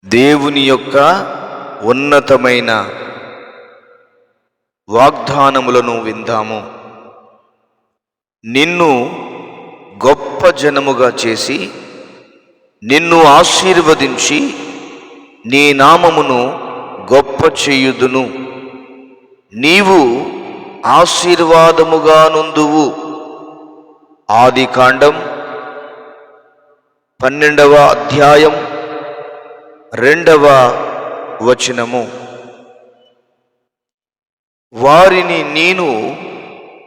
దేవుని యొక్క ఉన్నతమైన వాగ్దానములను విందాము. నిన్ను గొప్ప జనముగా చేసి నిన్ను ఆశీర్వదించి నీ నామమును గొప్ప చేయుదును. నీవు ఆశీర్వాదముగా నుందువు. ఆదికాండం 12వ అధ్యాయం 2వ వచనము. వారిని నేను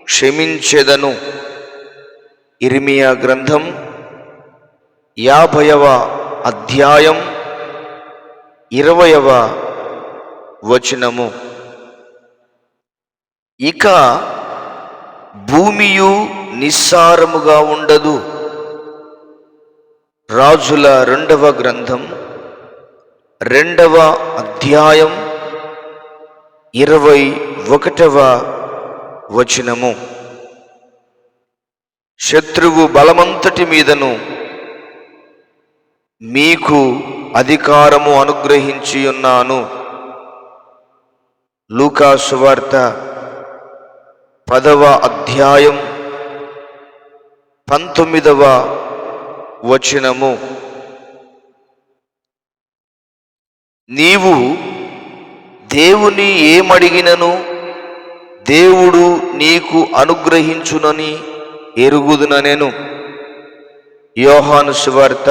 క్షమించెదను. ఇర్మియా గ్రంథం 50వ అధ్యాయం 20వ వచనము. ఇక భూమియు నిస్సారముగా ఉండదు. రాజుల 2వ గ్రంథం 2వ అధ్యాయం 21వ వచనము. శత్రువు బలమంతటి మీదను మీకు అధికారము అనుగ్రహించి ఉన్నాను. లూకా సువార్త 10వ అధ్యాయం 19వ వచనము. నీవు దేవుని ఏమడిగినను దేవుడు నీకు అనుగ్రహించునని ఎరుగుదుననెను. యోహాను సువార్త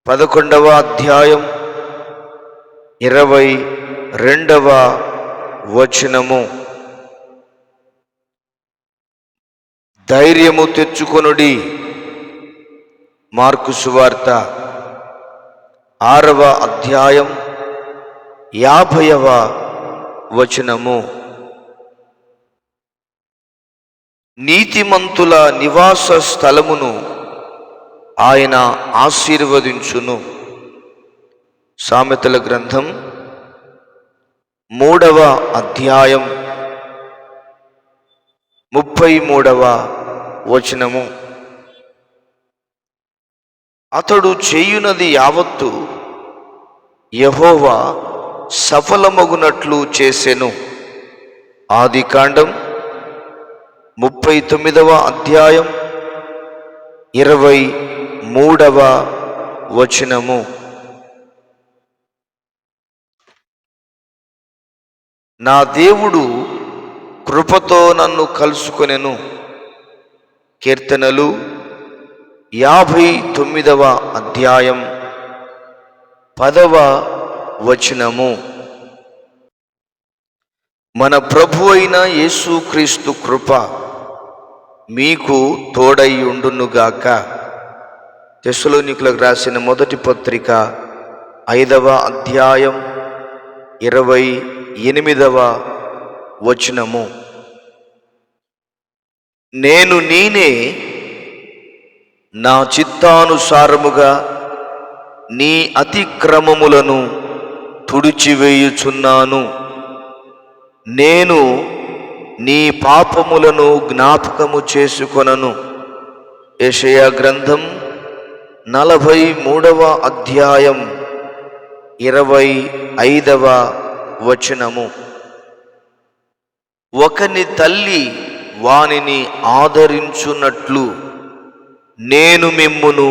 11వ అధ్యాయం 22వ వచనము. ధైర్యము తెచ్చుకొనుడి. మార్కు సువార్త 6వ అధ్యాయం 50వ వచనము. నీతిమంతుల నివాస స్థలమును ఆయన ఆశీర్వదించును. సామెతల గ్రంథం 3వ అధ్యాయం 33వ వచనము. అతడు చేయునది యావత్తు యెహోవా సఫలమగునట్లు చేసెను. ఆదికాండం 39వ అధ్యాయం 23వ వచనము. నా దేవుడు కృపతో నన్ను కలుసుకొనెను. కీర్తనలు 59వ అధ్యాయం 10వ వచనము. మన ప్రభు అయిన యేసుక్రీస్తు కృప మీకు తోడై ఉండునుగాక. తెస్సలోనికులకు రాసిన మొదటి పత్రిక 5వ అధ్యాయం 28వ వచనము. నేనే నా చిత్తానుసారముగా నీ అతిక్రమములను తుడిచివేయుచున్నాను. నేను నీ పాపములను జ్ఞాపకము చేసుకొనను. యెషయా గ్రంథం 43వ అధ్యాయం 25వ వచనము. ఒకని తల్లి వానిని ఆదరించున్నట్లు నేను మిమ్మును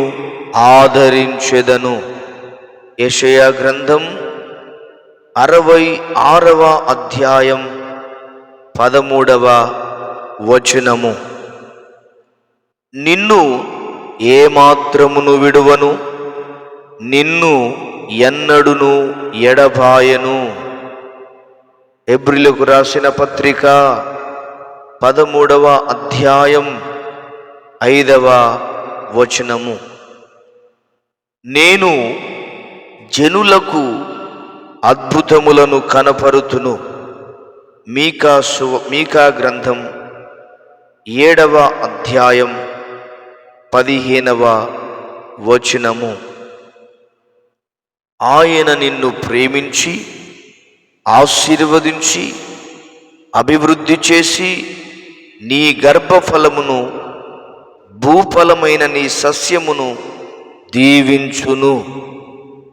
ఆదరించెదను. యెషయా గ్రంథం 66వ అధ్యాయం 13వ వచనము. నిన్ను ఏమాత్రమును విడువను, నిన్ను ఎన్నడును ఎడబాయను. హెబ్రీయులకు రాసిన పత్రిక 13వ అధ్యాయం 5వ వచనము. నేను జనులకు అద్భుతములను కనపరుతును. మీకా గ్రంథం 7వ అధ్యాయం 15వ వచనము. ఆయన నిన్ను ప్రేమించి ఆశీర్వదించి అభివృద్ధి చేసి నీ గర్భఫలమును భూఫలమైన నీ సస్యమును దీవించును.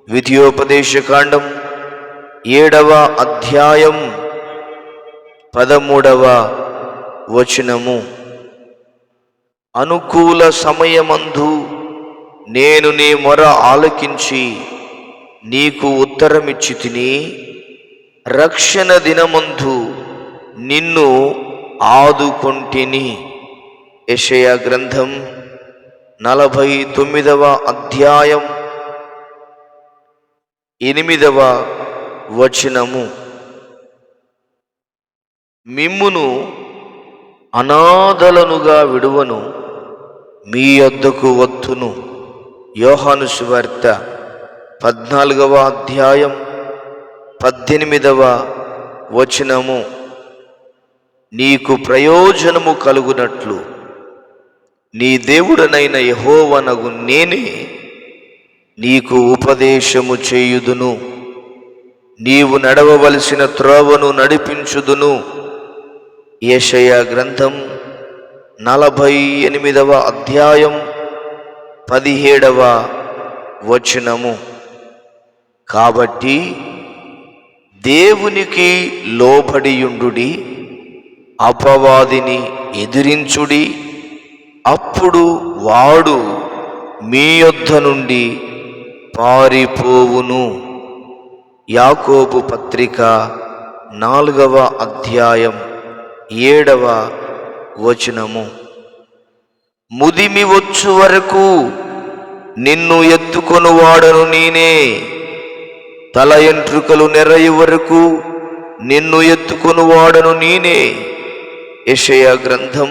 ద్వితీయోపదేశకాండం 7వ అధ్యాయం 13వ వచనము. అనుకూల సమయమందు నేను నీ మొర ఆలకించి నీకు ఉత్తరమిచ్చి తిని, రక్షణ దినమందు నిన్ను ఆదుకొంటిని. యెషయా గ్రంథం 49వ అధ్యాయం 8వ వచనము. మిమ్మును అనాథలనుగా విడువను, మీ యొద్దకు వత్తును. యోహాను సువార్త 14వ అధ్యాయం 18వ వచనము. నీకు ప్రయోజనము కలుగునట్లు నీ దేవుడనైన యెహోవానగు నేనే నీకు ఉపదేశము చేయుదును, నీవు నడవవలసిన త్రోవను నడిపించుదును. యెషయా గ్రంథం 48వ అధ్యాయం 17వ వచనము. కాబట్టి దేవునికి లోబడియుండుడి, అపవాదిని ఎదిరించుడి, అప్పుడు వాడు మీ యొద్ద నుండి పారిపోవును. యాకోబు పత్రిక 4వ అధ్యాయం 7వ వచనము. ముదిమి వచ్చు వరకు నిన్ను ఎత్తుకొనువాడను నేనే, తల ఎంట్రుకలు నెరయి వరకు నిన్ను ఎత్తుకొనువాడను నేనే. యెషయా గ్రంథం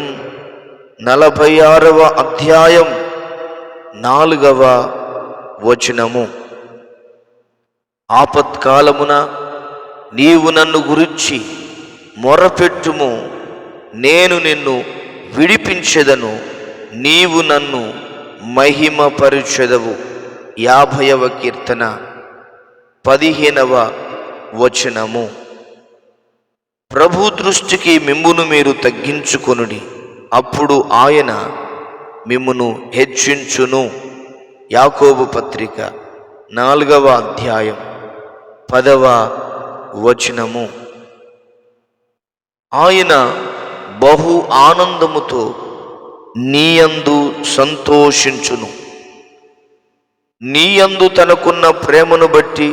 46వ అధ్యాయం 4వ వచనము. ఆపత్కాలమున నీవు నన్ను గురించి మొరపెట్టుము, నేను నిన్ను విడిపించెదను, నీవు నన్ను మహిమపరచెదవు. 50వ కీర్తన 15వ వచనము. ప్రభు దృష్టికి మిమ్మును మీరు తగ్గించుకొనుడి, అప్పుడు ఆయన మిమ్మును హెచ్చించును. యాకోబు పత్రిక 4వ అధ్యాయం 10వ వచనము. ఆయన బహు ఆనందముతో నీయందు సంతోషించును, నీయందు తనకున్న ప్రేమను బట్టి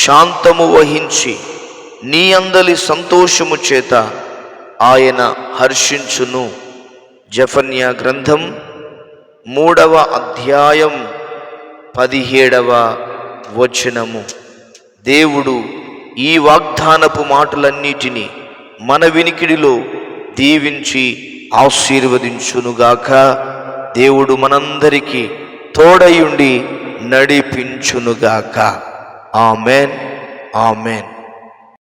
శాంతము వహించి నీ అందలి సంతోషము చేత ఆయన హర్షించును. జెఫన్యా గ్రంథం 3వ అధ్యాయం 17వ వచనము. దేవుడు ఈ వాగ్దానపు మాటలన్నిటినీ మన వినికిడిలో దీవించి ఆశీర్వదించునుగాక. దేవుడు మనందరికీ తోడయుండి నడిపించునుగాక. Amen, amen.